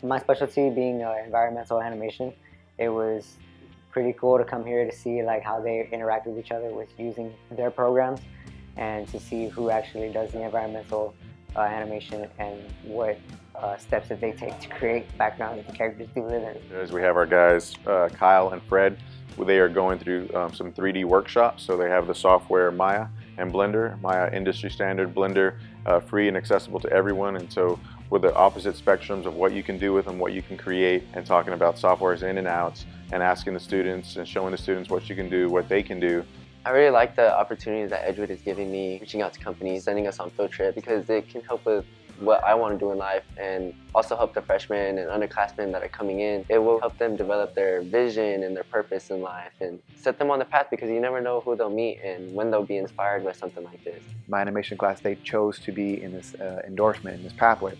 With my specialty being environmental animation, it was pretty cool to come here to see like how they interact with each other with using their programs, and to see who actually does the environmental animation and what steps that they take to create backgrounds that the characters do live in. As we have our guys Kyle and Fred, they are going through some 3D workshops. So they have the software Maya and Blender. Maya industry standard, Blender free and accessible to everyone. And so with the opposite spectrums of what you can do with them, what you can create, and talking about software's in and outs, and asking the students and showing the students what you can do, what they can do. I really like the opportunities that Edgewood is giving me, reaching out to companies, sending us on field trip, because it can help with what I want to do in life, and also help the freshmen and underclassmen that are coming in. It will help them develop their vision and their purpose in life and set them on the path, because you never know who they'll meet and when they'll be inspired by something like this. My animation class, they chose to be in this endorsement, in this pathway.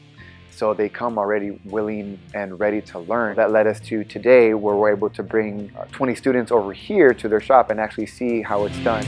So they come already willing and ready to learn. That led us to today, where we're able to bring 20 students over here to their shop and actually see how it's done.